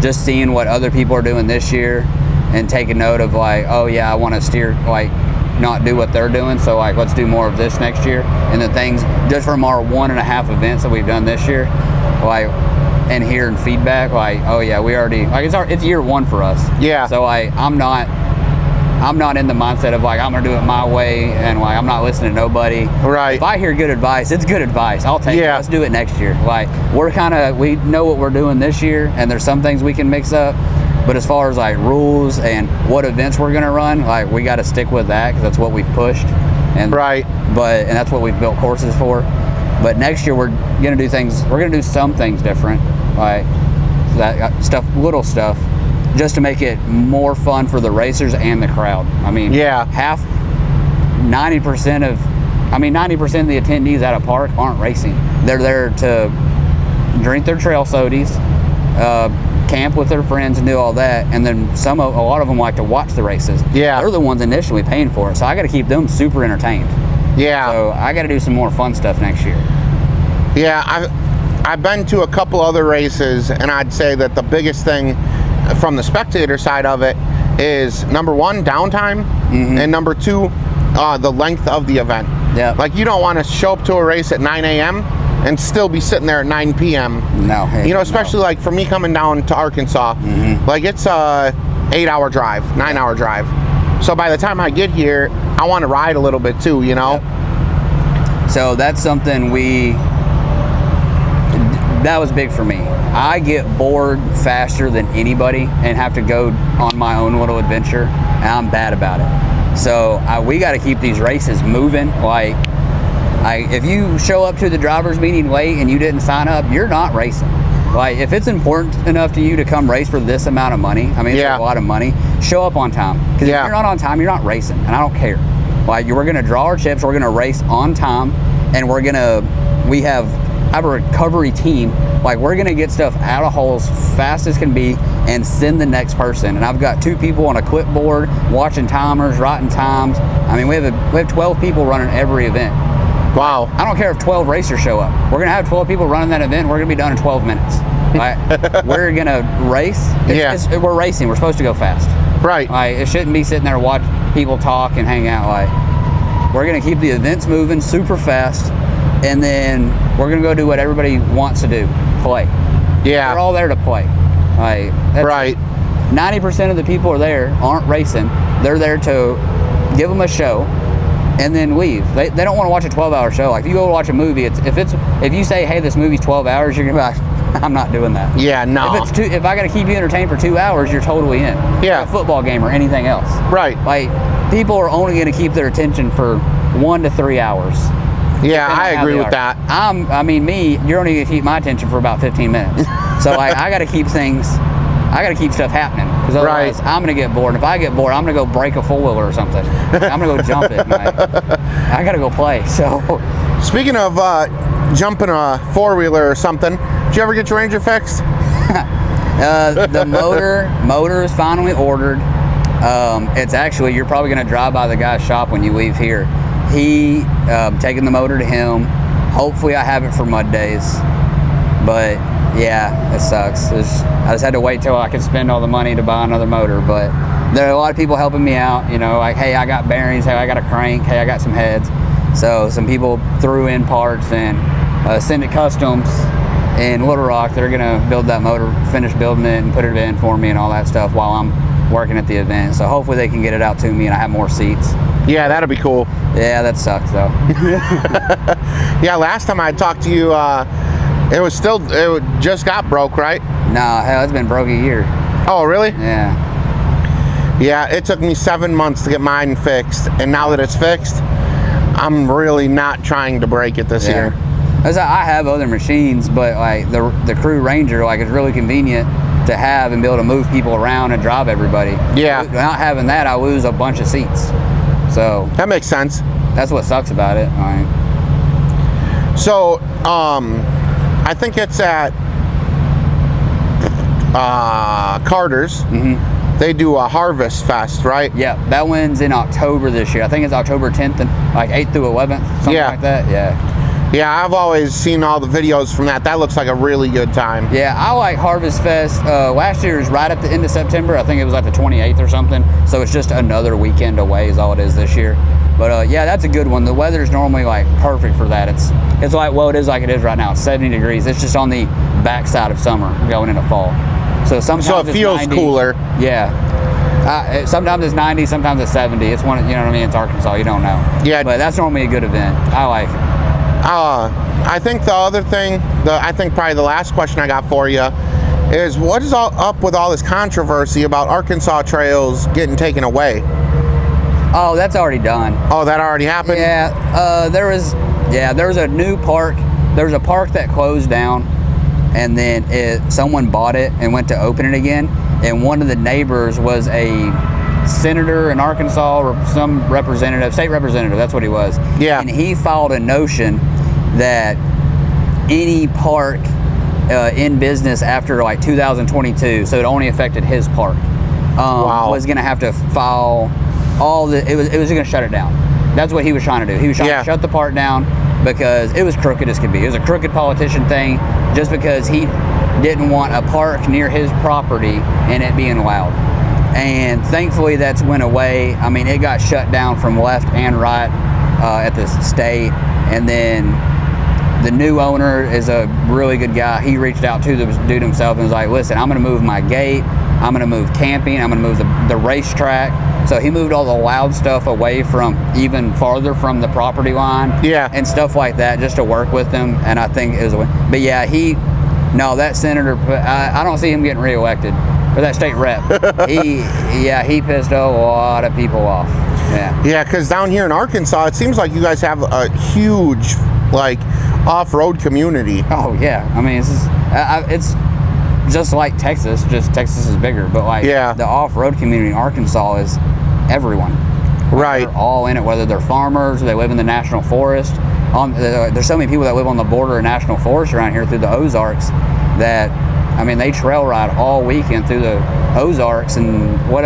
[SPEAKER 2] just seeing what other people are doing this year and taking note of like, oh yeah, I want to steer, like not do what they're doing. So like, let's do more of this next year. And the things just from our 1.5 events that we've done this year, like, and hearing feedback, like, oh yeah, we already, like it's year 1 for us.
[SPEAKER 1] Yeah.
[SPEAKER 2] So I'm not in the mindset of like I'm gonna do it my way and like I'm not listening to nobody.
[SPEAKER 1] Right.
[SPEAKER 2] If I hear good advice, it's good advice. I'll take it.
[SPEAKER 1] Yeah.
[SPEAKER 2] Let's do it next year. Like we know what we're doing this year, and there's some things we can mix up. But as far as like rules and what events we're gonna run, like we got to stick with that because that's what we've pushed. And
[SPEAKER 1] Right.
[SPEAKER 2] and that's what we've built courses for. But next year we're gonna do things. We're gonna do some things different, like that stuff, little stuff, just to make it more fun for the racers and the crowd. I mean,
[SPEAKER 1] Yeah.
[SPEAKER 2] 90% of the attendees at a park aren't racing. They're there to drink their trail sodies, camp with their friends and do all that, and then a lot of them like to watch the races.
[SPEAKER 1] Yeah.
[SPEAKER 2] They're the ones initially paying for it, so I got to keep them super entertained.
[SPEAKER 1] Yeah.
[SPEAKER 2] So I got to do some more fun stuff next year.
[SPEAKER 1] Yeah, I've been to a couple other races, and I'd say that the biggest thing from the spectator side of it is number 1, downtime, and number 2, the length of the event.
[SPEAKER 2] Yeah.
[SPEAKER 1] Like you don't want to show up to a race at 9 a.m. and still be sitting there at 9 p.m.
[SPEAKER 2] No.
[SPEAKER 1] You know, especially like for me coming down to Arkansas, like it's a 8-hour drive, 9-hour drive. So by the time I get here, I want to ride a little bit too, you know?
[SPEAKER 2] Yep. So that's something that was big for me. I get bored faster than anybody and have to go on my own little adventure, and I'm bad about it. So we got to keep these races moving. Like, if you show up to the driver's meeting late and you didn't sign up, you're not racing. Like, if it's important enough to you to come race for this amount of money, I mean, it's
[SPEAKER 1] Yeah.
[SPEAKER 2] a lot of money, show up on time. Because
[SPEAKER 1] Yeah.
[SPEAKER 2] if you're not on time, you're not racing, and I don't care. Like, we're going to draw our chips, we're going to race on time, and we have a recovery team. Like, we're going to get stuff out of holes fast as can be and send the next person. And I've got 2 people on a clipboard watching timers, writing times. I mean, we have 12 people running every event.
[SPEAKER 1] Wow.
[SPEAKER 2] I don't care if 12 racers show up. We're going to have 12 people running that event. We're going to be done in 12 minutes. Like, we're going to race. We're racing. We're supposed to go fast.
[SPEAKER 1] Right.
[SPEAKER 2] Like, it shouldn't be sitting there and watch people talk and hang out. Like, we're going to keep the events moving super fast, and then we're going to go do what everybody wants to do, play.
[SPEAKER 1] Yeah.
[SPEAKER 2] We're all there to play. Like,
[SPEAKER 1] Right.
[SPEAKER 2] 90% of the people are there aren't racing. They're there to give them a show and then leave. They don't want to watch a 12-hour show. Like, if you go watch a movie, if you say, hey, this movie's 12 hours, you're gonna be like, I'm not doing that.
[SPEAKER 1] Yeah, no.
[SPEAKER 2] If I got to keep you entertained for 2 hours, you're totally in.
[SPEAKER 1] Yeah.
[SPEAKER 2] A football game or anything else.
[SPEAKER 1] Right.
[SPEAKER 2] Like, people are only going to keep their attention for 1 to 3 hours.
[SPEAKER 1] Yeah,
[SPEAKER 2] Depending
[SPEAKER 1] I
[SPEAKER 2] on how
[SPEAKER 1] agree
[SPEAKER 2] they
[SPEAKER 1] with
[SPEAKER 2] are.
[SPEAKER 1] that.
[SPEAKER 2] You're only going to keep my attention for about 15 minutes. So like, I got to keep stuff happening, because otherwise
[SPEAKER 1] Right.
[SPEAKER 2] I'm going to get bored. If I get bored, I'm going to go break a four-wheeler or something. I'm going to go jump it. I got to go play. So
[SPEAKER 1] Speaking of jumping a 4-wheeler or something, did you ever get your Ranger fixed?
[SPEAKER 2] the motor is finally ordered. It's actually, you're probably going to drive by the guy's shop when you leave here. He taking the motor to him. Hopefully I have it for mud days. But yeah, it sucks. I just had to wait till I could spend all the money to buy another motor. But there are a lot of people helping me out, you know, like, hey, I got bearings, hey, I got a crank, hey, I got some heads. So some people threw in parts, and Send It Customs in Little Rock. They're gonna build that motor, finish building it, and put it in for me and all that stuff while I'm working at the event. So hopefully they can get it out to me and I have more seats.
[SPEAKER 1] Yeah, that'll be cool.
[SPEAKER 2] Yeah, that sucks though.
[SPEAKER 1] Yeah, last time I talked to you, it just got broke, right?
[SPEAKER 2] Nah, hell, it's been broke a year.
[SPEAKER 1] Oh, really?
[SPEAKER 2] Yeah.
[SPEAKER 1] Yeah, it took me 7 months to get mine fixed, and now that it's fixed, I'm really not trying to break it this year.
[SPEAKER 2] As I have other machines, but like the Crew Ranger, like it's really convenient to have and be able to move people around and drive everybody.
[SPEAKER 1] Yeah.
[SPEAKER 2] Without having that, I lose a bunch of seats. So
[SPEAKER 1] That makes sense.
[SPEAKER 2] that's what sucks about it.
[SPEAKER 1] So, I think it's at Carter's.
[SPEAKER 2] Mm-hmm.
[SPEAKER 1] They do a Harvest Fest, right?
[SPEAKER 2] Yeah, that one's in October this year. I think it's October 10th and like 8th through 11th, something
[SPEAKER 1] Yeah.
[SPEAKER 2] like that. Yeah.
[SPEAKER 1] Yeah, I've always seen all the videos from that. That looks like a really good time.
[SPEAKER 2] Yeah, I like Harvest Fest. Last year was right at the end of September. I think it was like the 28th or something. So it's just another weekend away is all it is this year. But yeah, that's a good one. The weather's normally like perfect for that. It's like, well, it is like it is right now. It's 70 degrees. It's just on the backside of summer going into fall. So sometimes
[SPEAKER 1] So it
[SPEAKER 2] it's
[SPEAKER 1] feels
[SPEAKER 2] 90.
[SPEAKER 1] cooler.
[SPEAKER 2] Yeah. Sometimes it's 90, sometimes it's 70. It's one, you know what I mean? It's Arkansas. You don't know.
[SPEAKER 1] Yeah.
[SPEAKER 2] But that's normally a good event. I like it.
[SPEAKER 1] I think the other thing, I think probably the last question I got for you is what is all up with all this controversy about Arkansas trails getting taken away?
[SPEAKER 2] Oh, that's already done.
[SPEAKER 1] Oh, that already happened?
[SPEAKER 2] Yeah, there was a new park. There was a park that closed down, and then someone bought it and went to open it again. And one of the neighbors was a senator in Arkansas or some representative, state representative. That's what he was.
[SPEAKER 1] Yeah.
[SPEAKER 2] And he filed a notion that any park in business after like 2022, so it only affected his park,
[SPEAKER 1] Wow.
[SPEAKER 2] was going to have to file all the. It was going to shut it down. That's what he was trying to do. He was trying
[SPEAKER 1] Yeah.
[SPEAKER 2] to shut the park down because it was crooked as could be. It was a crooked politician thing, just because he didn't want a park near his property and it being loud. And thankfully that's went away. I mean, it got shut down from left and right at the state. And then the new owner is a really good guy. He reached out to the dude himself and was like, listen, I'm going to move my gate. I'm going to move camping. I'm going to move the racetrack. So he moved all the loud stuff away from even farther from the property line.
[SPEAKER 1] Yeah.
[SPEAKER 2] And stuff like that just to work with them. And I think it was a win. But yeah, that senator, I don't see him getting reelected. Or that state rep. He pissed a lot of people off. Yeah.
[SPEAKER 1] Yeah, because down here in Arkansas, it seems like you guys have a huge, like, off-road community.
[SPEAKER 2] Oh yeah. I mean, it's just like Texas. Just Texas is bigger, but like
[SPEAKER 1] Yeah.
[SPEAKER 2] the off-road community in Arkansas is everyone.
[SPEAKER 1] Right.
[SPEAKER 2] They're all in it, whether they're farmers or they live in the national forest. There's so many people that live on the border of national forest around here through the Ozarks that, I mean, they trail ride all weekend through the Ozarks and what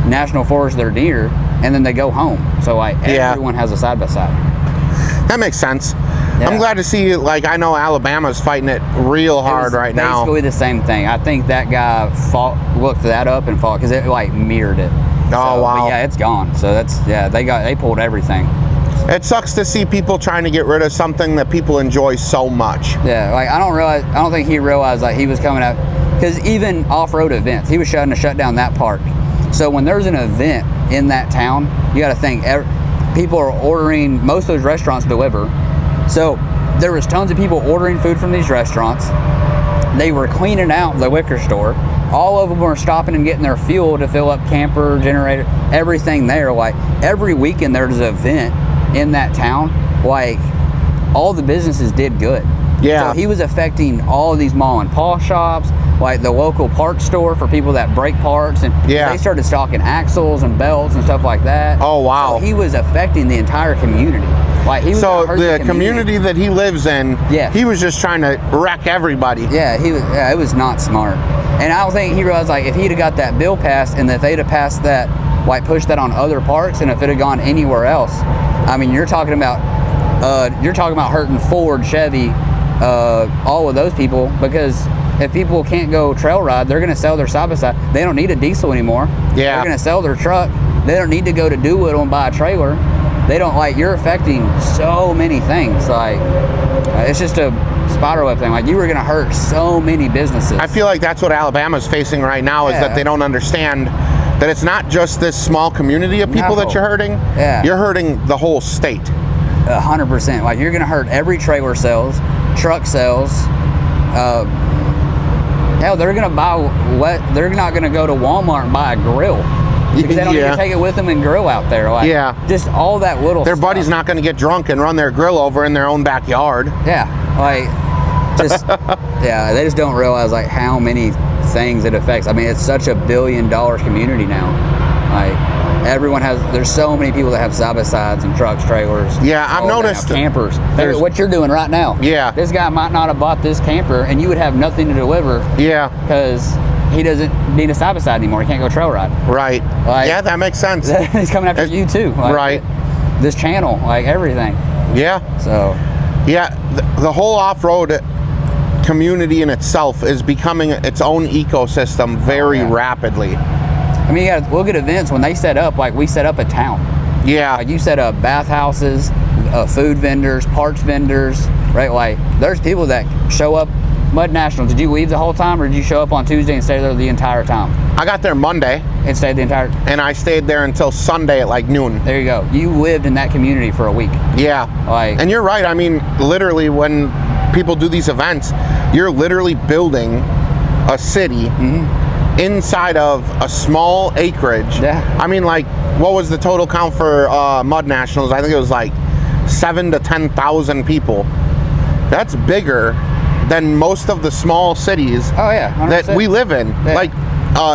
[SPEAKER 2] national forest they're near, and then they go home. So like
[SPEAKER 1] Yeah.
[SPEAKER 2] everyone has a side by side.
[SPEAKER 1] That makes sense.
[SPEAKER 2] Yeah.
[SPEAKER 1] I'm glad to see, like, I know Alabama's fighting it real hard right now.
[SPEAKER 2] Basically the same thing. I think that guy looked that up and fought because it like mirrored it.
[SPEAKER 1] Oh, wow.
[SPEAKER 2] But yeah, it's gone. So they pulled everything.
[SPEAKER 1] It sucks to see people trying to get rid of something that people enjoy so much.
[SPEAKER 2] Yeah, like I don't think he realized like he was coming out, because even off-road events, he was trying to shut down that park. So when there's an event in that town, you got to think people are ordering. Most of those restaurants deliver, so there was tons of people ordering food from these restaurants. They were cleaning out the liquor store. All of them were stopping and getting their fuel to fill up camper, generator, everything there. Like every weekend there's an event in that town. Like all the businesses did good.
[SPEAKER 1] Yeah.
[SPEAKER 2] So he was affecting all of these mom and pop shops, like the local parts store for people that break parts, and
[SPEAKER 1] Yeah.
[SPEAKER 2] they started stocking axles and belts and stuff like that.
[SPEAKER 1] Oh, wow.
[SPEAKER 2] So he was affecting the entire community. Like he was
[SPEAKER 1] So
[SPEAKER 2] gonna hurt
[SPEAKER 1] the community that he lives in,
[SPEAKER 2] Yeah.
[SPEAKER 1] he was just trying to wreck everybody.
[SPEAKER 2] Yeah, it was not smart. And I don't think he realized, like, if he'd have got that bill passed and if they'd have passed that, like pushed that on other parts, and if it had gone anywhere else, I mean, you're talking about hurting Ford, Chevy, all of those people, because if people can't go trail ride, they're going to sell their side by side. They don't need a diesel anymore.
[SPEAKER 1] Yeah.
[SPEAKER 2] They're going to sell their truck. They don't need to go to Doolittle and buy a trailer. They don't, like, you're affecting so many things. Like, it's just spiderweb thing. Like, you were going to hurt so many businesses.
[SPEAKER 1] I feel like that's what Alabama's facing right now, is that they don't understand that it's not just this small community of people that you're hurting.
[SPEAKER 2] Yeah.
[SPEAKER 1] You're hurting the whole state.
[SPEAKER 2] 100%. Like, you're going to hurt every trailer sales, truck sales. Hell, they're going to buy they're not going to go to Walmart and buy a grill because they don't need to take it with them and grill out there. Like, just all that little
[SPEAKER 1] Their
[SPEAKER 2] stuff.
[SPEAKER 1] buddy's not going to get drunk and run their grill over in their own backyard.
[SPEAKER 2] Yeah, like, just yeah, they just don't realize like how many things it affects. I mean, it's such a $1 billion community now. Like, everyone there's so many people that have side-by-sides and trucks, trailers.
[SPEAKER 1] Yeah, I've noticed
[SPEAKER 2] campers. What you're doing right now.
[SPEAKER 1] Yeah.
[SPEAKER 2] This guy might not have bought this camper, and you would have nothing to deliver.
[SPEAKER 1] Yeah.
[SPEAKER 2] Because he doesn't need a side-by-side anymore. He can't go trail ride.
[SPEAKER 1] Right.
[SPEAKER 2] Like,
[SPEAKER 1] yeah, that makes sense.
[SPEAKER 2] He's coming after you too. Like,
[SPEAKER 1] right.
[SPEAKER 2] This channel, like everything.
[SPEAKER 1] Yeah.
[SPEAKER 2] So.
[SPEAKER 1] Yeah, the whole off-road community in itself is becoming its own ecosystem very rapidly.
[SPEAKER 2] I mean, you gotta look at events when they set up. Like, we set up a town.
[SPEAKER 1] Yeah.
[SPEAKER 2] Like, you set up bathhouses, food vendors, parts vendors, right? Like, there's people that show up. Mud National, did you leave the whole time, or did you show up on Tuesday and stay there the entire time?
[SPEAKER 1] I got there Monday.
[SPEAKER 2] And stayed the entire...
[SPEAKER 1] And I stayed there until Sunday at like noon.
[SPEAKER 2] There you go. You lived in that community for a week.
[SPEAKER 1] Yeah.
[SPEAKER 2] Like,
[SPEAKER 1] and you're right. I mean, literally, when people do these events, you're literally building a city inside of a small acreage.
[SPEAKER 2] Yeah.
[SPEAKER 1] I mean, like, what was the total count for Mud Nationals? I think it was like 7,000 to 10,000 people. That's bigger than most of the small cities that we live in.
[SPEAKER 2] Yeah.
[SPEAKER 1] Like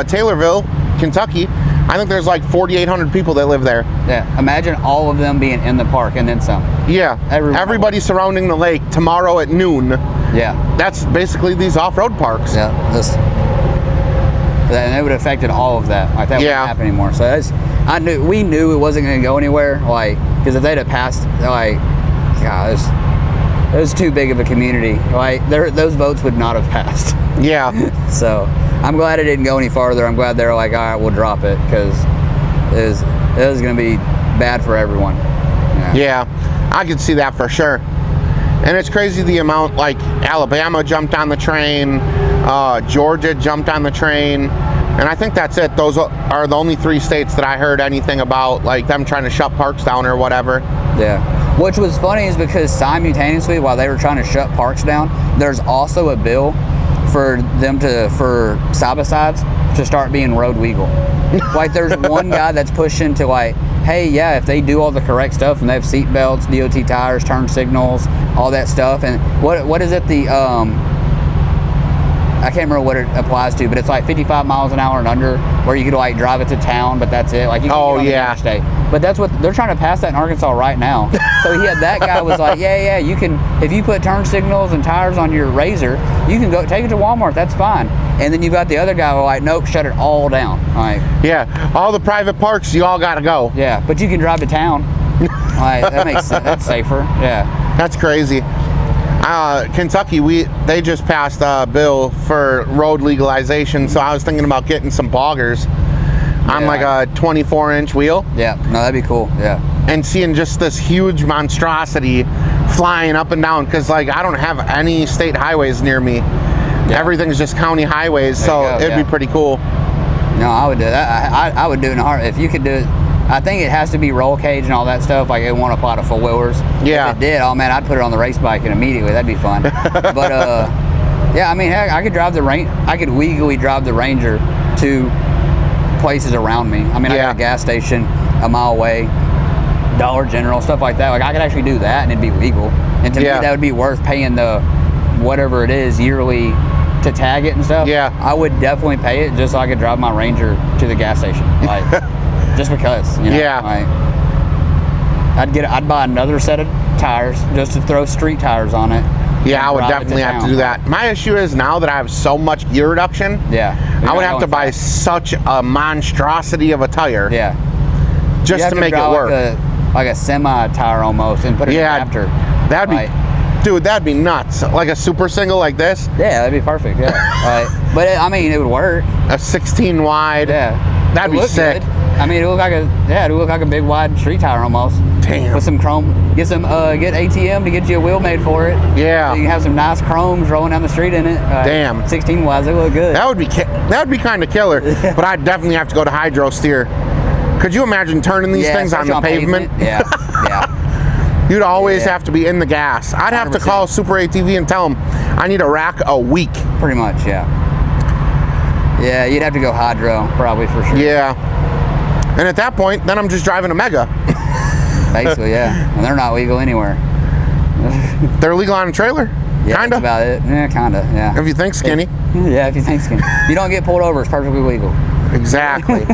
[SPEAKER 1] Taylorville, Kentucky, I think there's like 4,800 people that live there.
[SPEAKER 2] Yeah, imagine all of them being in the park and then some.
[SPEAKER 1] Yeah, everybody surrounding the lake tomorrow at noon.
[SPEAKER 2] Yeah.
[SPEAKER 1] That's basically these off-road parks.
[SPEAKER 2] Yeah, and it would have affected all of that. Like, that wouldn't happen anymore. So we knew it wasn't going to go anywhere. Like, because if they'd have passed, like, God, it was too big of a community. Like, those votes would not have passed.
[SPEAKER 1] Yeah.
[SPEAKER 2] So I'm glad it didn't go any farther. I'm glad they're like, all right, we'll drop it, because it was going to be bad for everyone.
[SPEAKER 1] Yeah, I could see that for sure. And it's crazy the amount, like, Alabama jumped on the train, Georgia jumped on the train, and I think that's it. Those are the only 3 states that I heard anything about, like, them trying to shut parks down or whatever.
[SPEAKER 2] Yeah. Which was funny is because simultaneously, while they were trying to shut parks down, there's also a bill for side-by-sides to start being road legal. Like, there's one guy that's pushing to, like, hey, yeah, if they do all the correct stuff and they have seat belts, DOT tires, turn signals, all that stuff, and what is it, I can't remember what it applies to, but it's like 55 miles an hour and under, where you could like drive it to town, but that's it. Like, you can get on the interstate. But that's what they're trying to pass that in Arkansas right now. So that guy was like, yeah, you can, if you put turn signals and tires on your Razor, you can go take it to Walmart. That's fine. And then you've got the other guy who like, nope, shut it all down. Like,
[SPEAKER 1] yeah, all the private parks, you all got to go.
[SPEAKER 2] Yeah, but you can drive to town. Like, that makes sense. That's safer. Yeah,
[SPEAKER 1] that's crazy. Kentucky, they just passed a bill for road legalization, so I was thinking about getting some boggers on like a 24-inch wheel.
[SPEAKER 2] Yeah, no, that'd be cool. Yeah,
[SPEAKER 1] and seeing just this huge monstrosity flying up and down, because like I don't have any state highways near me. Yeah. Everything's just county highways, so it'd be pretty cool.
[SPEAKER 2] No, I would do that. I would do it in a heart. If you could do it, I think it has to be roll cage and all that stuff. Like, it won't apply to four wheelers.
[SPEAKER 1] Yeah.
[SPEAKER 2] If it did, oh man, I'd put it on the race bike and immediately. That'd be fun. But yeah, I mean, heck, I could legally drive the Ranger to places around me. I mean, I got a gas station a mile away, Dollar General, stuff like that. Like, I could actually do that and it'd be legal. And to me, that would be worth paying the whatever it is yearly to tag it and stuff.
[SPEAKER 1] Yeah.
[SPEAKER 2] I would definitely pay it just so I could drive my Ranger to the gas station. Like, just because, you know.
[SPEAKER 1] Yeah.
[SPEAKER 2] Like, I'd buy another set of tires just to throw street tires on it.
[SPEAKER 1] Yeah, I would definitely have to do that. My issue is now that I have so much gear reduction, I would have to buy such a monstrosity of a tire.
[SPEAKER 2] Yeah.
[SPEAKER 1] Just to make it work.
[SPEAKER 2] Like a semi tire almost, and put an adapter.
[SPEAKER 1] That'd be, dude, that'd be nuts. Like a super single like this.
[SPEAKER 2] Yeah, that'd be perfect. Yeah. But I mean, it would work.
[SPEAKER 1] A 16 wide.
[SPEAKER 2] Yeah.
[SPEAKER 1] That'd be sick.
[SPEAKER 2] Good. I mean, it looked like a big wide street tire almost.
[SPEAKER 1] Damn.
[SPEAKER 2] With some chrome, get ATM to get you a wheel made for it.
[SPEAKER 1] Yeah.
[SPEAKER 2] So you can have some nice chromes rolling down the street in it.
[SPEAKER 1] Damn.
[SPEAKER 2] 16 wise, they look good.
[SPEAKER 1] That would be kind of killer. But I'd definitely have to go to hydro steer. Could you imagine turning these things on the pavement?
[SPEAKER 2] Yeah, yeah.
[SPEAKER 1] You'd always have to be in the gas. I'd have to
[SPEAKER 2] 100%.
[SPEAKER 1] call Super ATV and tell them I need a rack a week.
[SPEAKER 2] Pretty much, yeah. Yeah, you'd have to go hydro, probably, for sure.
[SPEAKER 1] Yeah. And at that point, then I'm just driving a Mega.
[SPEAKER 2] Basically, yeah. And they're not legal anywhere.
[SPEAKER 1] They're legal on a trailer?
[SPEAKER 2] Yeah,
[SPEAKER 1] Kinda?
[SPEAKER 2] that's about it. Yeah, kinda, yeah.
[SPEAKER 1] If you think skinny.
[SPEAKER 2] Yeah, if you think skinny. You don't get pulled over, it's perfectly legal.
[SPEAKER 1] Exactly.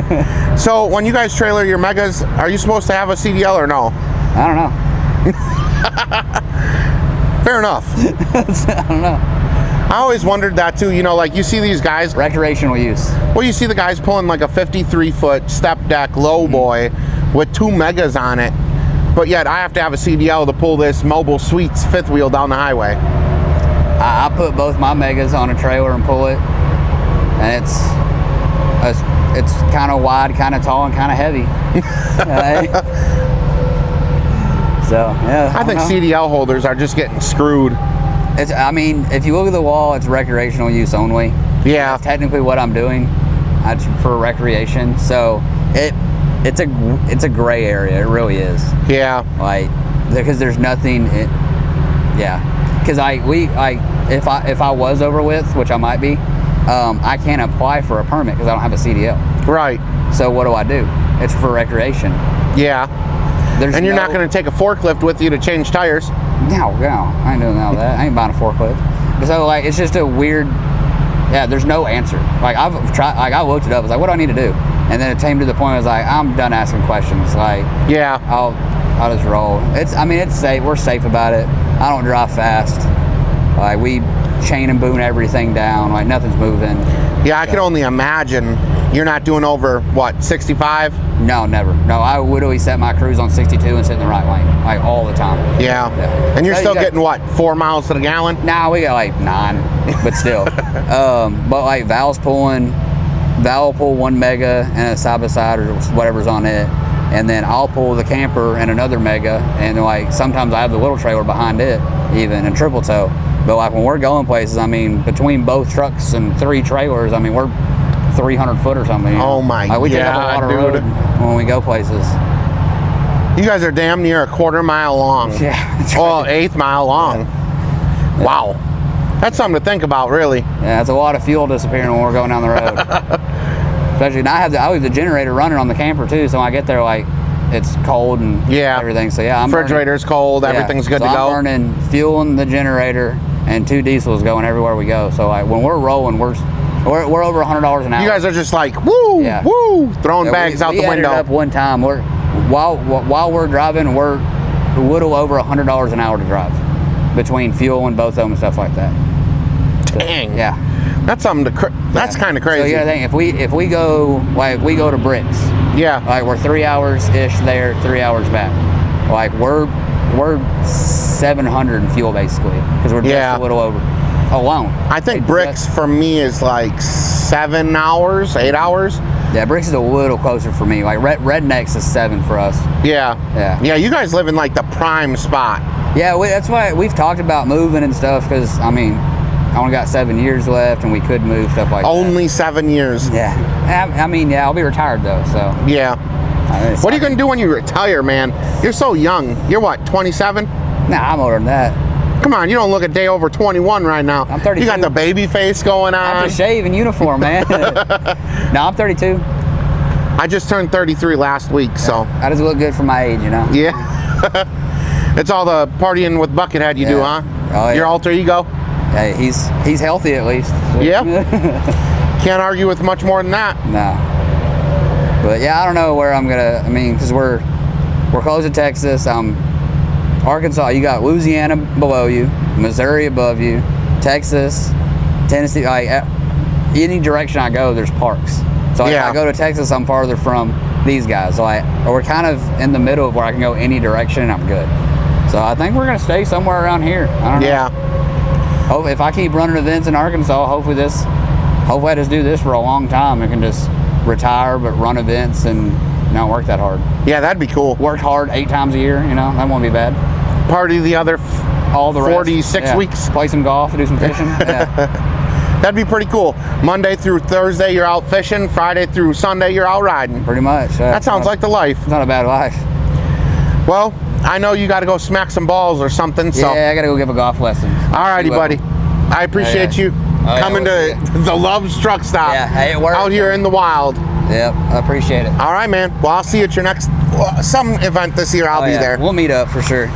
[SPEAKER 1] So when you guys trailer your Megas, are you supposed to have a CDL or no?
[SPEAKER 2] I don't know.
[SPEAKER 1] Fair enough.
[SPEAKER 2] I don't know.
[SPEAKER 1] I always wondered that too. You know, like you see these guys,
[SPEAKER 2] Recreational use.
[SPEAKER 1] well, you see the guys pulling like a 53-foot step deck low boy with 2 Megas on it, but yet I have to have a CDL to pull this Mobile Suites fifth wheel down the highway.
[SPEAKER 2] I put both my Megas on a trailer and pull it, and it's kind of wide, kind of tall, and kind of heavy. So yeah,
[SPEAKER 1] I think
[SPEAKER 2] don't know.
[SPEAKER 1] CDL holders are just getting screwed.
[SPEAKER 2] I mean, if you look at the wall, it's recreational use only.
[SPEAKER 1] Yeah.
[SPEAKER 2] That's technically what I'm doing. That's for recreation. So it's a gray area. It really is.
[SPEAKER 1] Yeah.
[SPEAKER 2] Like, because there's nothing. Yeah. Because if I was over with, which I might be, I can't apply for a permit because I don't have a CDL.
[SPEAKER 1] Right.
[SPEAKER 2] So what do? It's for recreation.
[SPEAKER 1] Yeah. And you're not going to take a forklift with you to change tires.
[SPEAKER 2] No, I ain't doing all that. I ain't buying a forklift. So like, it's just a weird. Yeah, there's no answer. Like I've tried. Like I looked it up. I was like, what do I need to do? And then it came to the point. I was like, I'm done asking questions. Like,
[SPEAKER 1] Yeah.
[SPEAKER 2] I'll just roll. It's safe. We're safe about it. I don't drive fast. Like we chain and boom everything down. Like nothing's moving.
[SPEAKER 1] Yeah, I can only imagine you're not doing over, what, 65?
[SPEAKER 2] No, never. No, I would always set my cruise on 62 and sit in the right lane, like all the time.
[SPEAKER 1] Yeah. And you're still getting, what, 4 miles to the gallon?
[SPEAKER 2] Nah, we got like 9, but still. But like Val will pull 1 Mega and a side by side or whatever's on it, and then I'll pull the camper and another Mega, and like sometimes I have the little trailer behind it, even and triple tow. But like when we're going places, I mean, between both trucks and 3 trailers, I mean, we're 300 foot or something.
[SPEAKER 1] Oh my
[SPEAKER 2] like we take up a lot of road when we go places.
[SPEAKER 1] You guys are damn near a 1/4 mile long.
[SPEAKER 2] Yeah. That's
[SPEAKER 1] Oh,
[SPEAKER 2] right.
[SPEAKER 1] 1/8 mile long.
[SPEAKER 2] Yeah.
[SPEAKER 1] Wow. That's something to think about, really.
[SPEAKER 2] Yeah, it's a lot of fuel disappearing when we're going down the road. Especially, and I leave the generator running on the camper too, so when I get there, like, it's cold and everything. So yeah,
[SPEAKER 1] refrigerator's cold, everything's good to go.
[SPEAKER 2] I'm burning fuel in the generator and 2 diesels going everywhere we go. So like when we're rolling, we're over $100 an hour.
[SPEAKER 1] You guys are just like, woo, woo, throwing bags out the window.
[SPEAKER 2] We ended up one time, while we're driving, we're a little over $100 an hour to drive between fuel and both of them and stuff like that. So,
[SPEAKER 1] Dang.
[SPEAKER 2] yeah.
[SPEAKER 1] That's something that's kind of crazy.
[SPEAKER 2] So you gotta think, if we go to Bricks,
[SPEAKER 1] yeah.
[SPEAKER 2] like we're 3 hours ish there, 3 hours back. Like we're 700 in fuel basically because we're just a little over alone.
[SPEAKER 1] I think Bricks for me is like 7 hours, 8 hours.
[SPEAKER 2] Yeah, Bricks is a little closer for me. Like Rednecks is 7 for us.
[SPEAKER 1] Yeah. You guys live in like the prime spot.
[SPEAKER 2] Yeah, that's why we've talked about moving and stuff because I mean, I only got 7 years left and we could move stuff like that.
[SPEAKER 1] Only 7 years.
[SPEAKER 2] Yeah. I mean, I'll be retired though, so.
[SPEAKER 1] Yeah. What are you going to do when you retire, man? You're so young. You're what, 27?
[SPEAKER 2] Nah, I'm older than that.
[SPEAKER 1] Come on, you don't look a day over 21 right now.
[SPEAKER 2] I'm 32.
[SPEAKER 1] You got the baby face going on.
[SPEAKER 2] I have to shave in uniform, man. No, I'm 32.
[SPEAKER 1] I just turned 33 last week, so.
[SPEAKER 2] I just look good for my age, you know?
[SPEAKER 1] Yeah. It's all the partying with Buckethead you do, huh?
[SPEAKER 2] Oh, yeah.
[SPEAKER 1] Your alter ego?
[SPEAKER 2] Hey, he's healthy at least.
[SPEAKER 1] Yeah. Can't argue with much more than that.
[SPEAKER 2] No. But yeah, I don't know where I'm gonna. I mean, because we're close to Texas. Arkansas. You got Louisiana below you, Missouri above you, Texas, Tennessee. Like any direction I go, there's parks. So if I go to Texas, I'm farther from these guys. So we're kind of in the middle of where I can go any direction and I'm good. So I think we're gonna stay somewhere around here. I don't know.
[SPEAKER 1] Yeah.
[SPEAKER 2] If I keep running events in Arkansas, hopefully I just do this for a long time and can just retire, but run events and not work that hard.
[SPEAKER 1] Yeah, that'd be cool.
[SPEAKER 2] Worked hard 8 times a year, you know, that won't be bad.
[SPEAKER 1] Party the other
[SPEAKER 2] All the rest,
[SPEAKER 1] 46 weeks.
[SPEAKER 2] Play some golf, do some fishing. Yeah,
[SPEAKER 1] That'd be pretty cool. Monday through Thursday, you're out fishing. Friday through Sunday, you're out riding.
[SPEAKER 2] pretty much.
[SPEAKER 1] That sounds like the life.
[SPEAKER 2] It's not a bad life.
[SPEAKER 1] Well, I know you got to go smack some balls or something. So,
[SPEAKER 2] Yeah, I gotta go give a golf lesson.
[SPEAKER 1] all righty, buddy. I appreciate you
[SPEAKER 2] yeah,
[SPEAKER 1] coming
[SPEAKER 2] we'll
[SPEAKER 1] to the Love's Truck Stop.
[SPEAKER 2] Yeah, hey, it worked.
[SPEAKER 1] Out here in the wild.
[SPEAKER 2] Yep, I appreciate it.
[SPEAKER 1] All right, man. Well, I'll see you at your next some event this year. I'll
[SPEAKER 2] Oh,
[SPEAKER 1] be
[SPEAKER 2] yeah.
[SPEAKER 1] there.
[SPEAKER 2] We'll meet up for sure.